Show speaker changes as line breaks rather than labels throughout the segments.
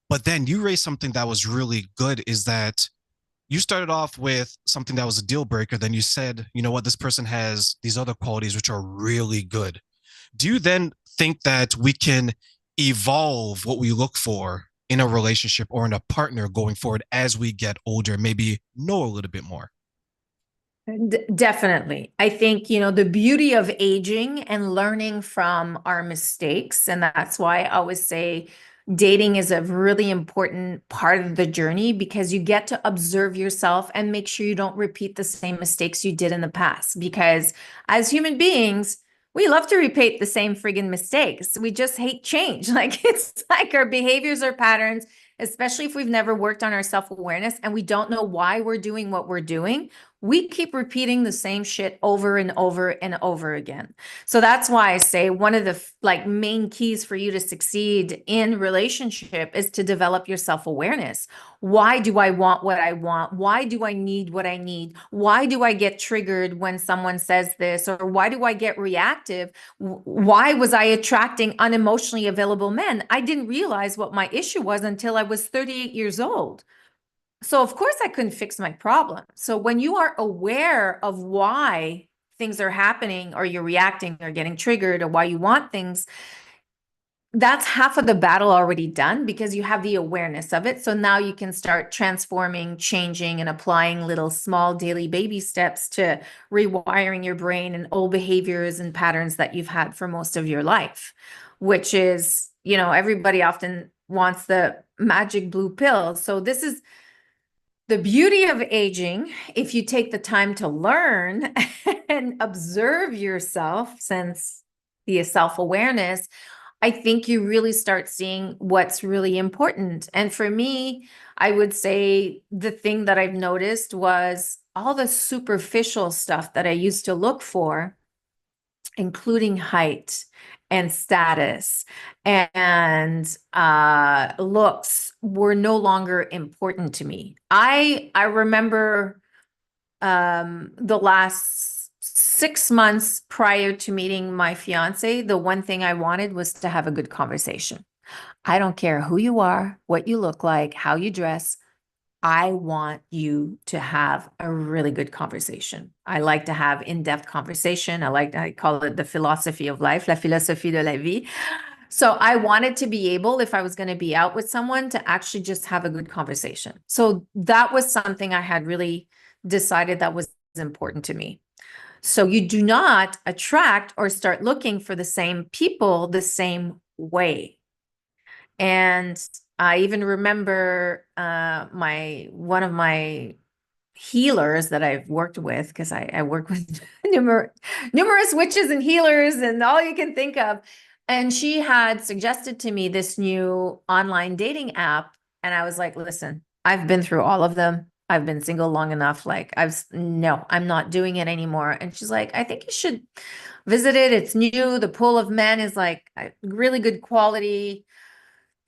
But then you raised something that was really good, is that you started off with something that was a deal breaker. Then you said, you know what, this person has these other qualities which are really good. Do you then think that we can evolve what we look for in a relationship or in a partner going forward as we get older, maybe know a little bit more?
Definitely. I think, the beauty of aging and learning from our mistakes. And that's why I always say dating is a really important part of the journey because you get to observe yourself and make sure you don't repeat the same mistakes you did in the past. Because as human beings, we love to repeat the same friggin' mistakes. We just hate change. Like it's like our behaviors or patterns, especially if we've never worked on our self-awareness and we don't know why we're doing what we're doing, we keep repeating the same shit over and over and over again. So that's why I say one of the main keys for you to succeed in relationship is to develop your self-awareness. Why do I want what I want? Why do I need what I need? Why do I get triggered when someone says this? Or why do I get reactive? Why was I attracting unemotionally available men? I didn't realize what my issue was until I was 38 years old. So of course I couldn't fix my problem. So when you are aware of why things are happening or you're reacting or getting triggered or why you want things, that's half of the battle already done because you have the awareness of it. So now you can start transforming, changing, and applying little small daily baby steps to rewiring your brain and old behaviors and patterns that you've had for most of your life, which is, everybody often wants the magic blue pill. So this is the beauty of aging. If you take the time to learn and observe yourself, since the self-awareness, I think you really start seeing what's really important. And for me, I would say the thing that I've noticed was all the superficial stuff that I used to look for, including height and status and looks, were no longer important to me. I remember the last 6 months prior to meeting my fiance, the one thing I wanted was to have a good conversation. I don't care who you are, what you look like, how you dress. I want you to have a really good conversation. I like to have in-depth conversation. I call it the philosophy of life, la philosophie de la vie. So I wanted to be able, if I was going to be out with someone, to actually just have a good conversation. So that was something I had really decided that was important to me. So you do not attract or start looking for the same people the same way. And I even remember my one of my healers that I've worked with, because I work with numerous witches and healers and all you can think of. And she had suggested to me this new online dating app. And I was like, listen, I've been through all of them. I've been single long enough. No, I'm not doing it anymore. And she's like, I think you should visit it. It's new. The pool of men is like really good quality.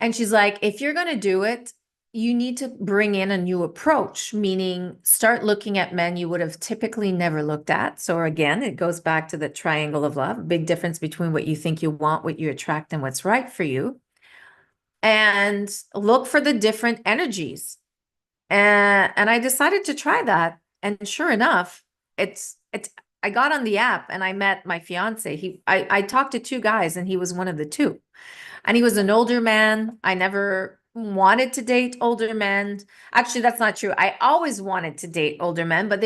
And she's like, if you're going to do it, you need to bring in a new approach, meaning start looking at men you would have typically never looked at. So again, it goes back to the triangle of love, big difference between what you think you want, what you attract, and what's right for you. And look for the different energies. And I decided to try that. And sure enough, it's I got on the app and I met my fiance. I talked to two guys and he was one of the two. And he was an older man. I never wanted to date older men. Actually, that's not true. I always wanted to date older men, but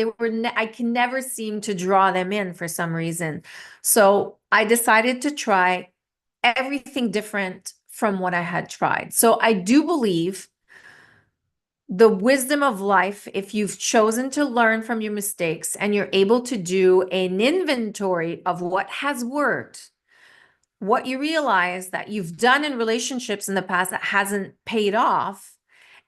I can never seem to draw them in for some reason. So I decided to try everything different from what I had tried. So I do believe the wisdom of life, if you've chosen to learn from your mistakes and you're able to do an inventory of what has worked, what you realize that you've done in relationships in the past that hasn't paid off,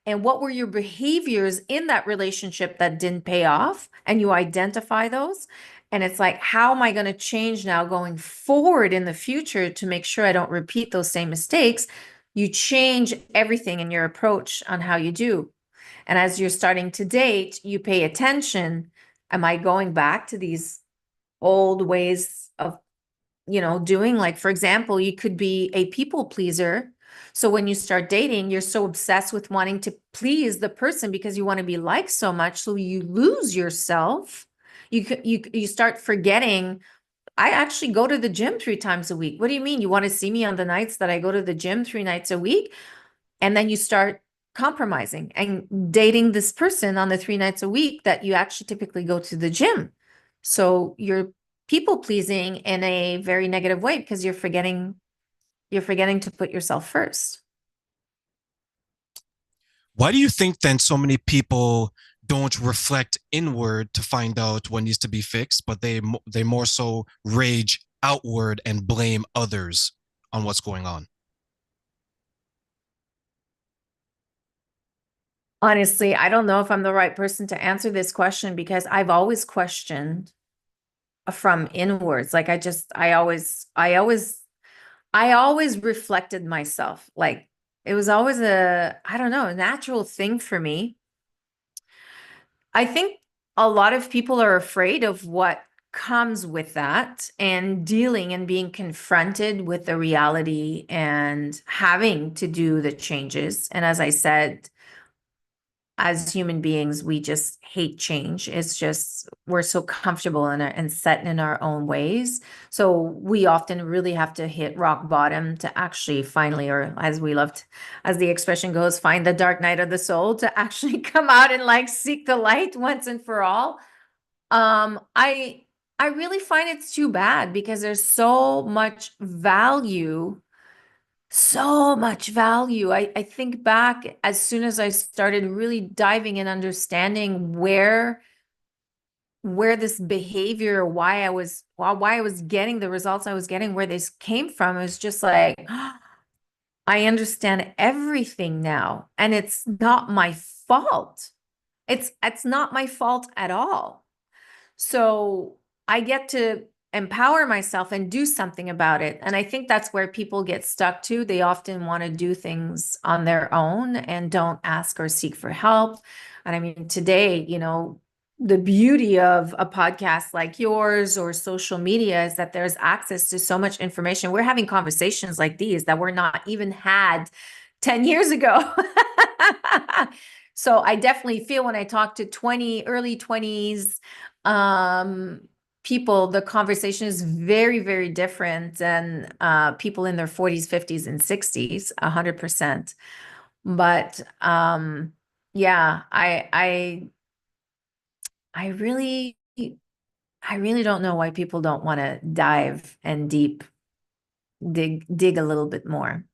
and what were your behaviors in that relationship that didn't pay off, and you identify those. And it's like, how am I going to change now going forward in the future to make sure I don't repeat those same mistakes? You change everything in your approach on how you do. And as you're starting to date, you pay attention. Am I going back to these old ways of doing, like, for example, you could be a people pleaser So when you start dating, you're so obsessed with wanting to please the person because you want to be liked so much, so you lose yourself. You start forgetting, I actually go to the gym 3 times a week. What do you mean? You want to see me on the nights that I go to the gym 3 nights a week? And then you start compromising and dating this person on the 3 nights a week that you actually typically go to the gym. So you're people pleasing in a very negative way because you're forgetting to put yourself first.
Why do you think then so many people don't reflect inward to find out what needs to be fixed, but they more so rage outward and blame others on what's going on?
Honestly, I don't know if I'm the right person to answer this question because I've always questioned from inwards. Like I always reflected myself. Like it was always I don't know, a natural thing for me. I think a lot of people are afraid of what comes with that and dealing and being confronted with the reality and having to do the changes. And as I said, as human beings, we just hate change. It's just we're so comfortable and set in our own ways. So we often really have to hit rock bottom to actually finally, or as we loved, as the expression goes, find the dark night of the soul to actually come out and like seek the light once and for all. I really find it's too bad because there's so much value. I think back as soon as I started really diving and understanding where this behavior, why I was getting the results I was getting, where this came from, is just like I understand everything now, and it's not my fault. It's not my fault at all. So I get to empower myself and do something about it. And I think that's where people get stuck too. They often want to do things on their own and don't ask or seek for help. And I mean, today, the beauty of a podcast like yours or social media is that there's access to so much information. We're having conversations like these that were not even had 10 years ago. So I definitely feel when I talk to early 20s um people, the conversation is very, very different than people in their 40s, 50s, and 60s, 100%. But yeah, I really I really don't know why people don't want to dive and dig a little bit more.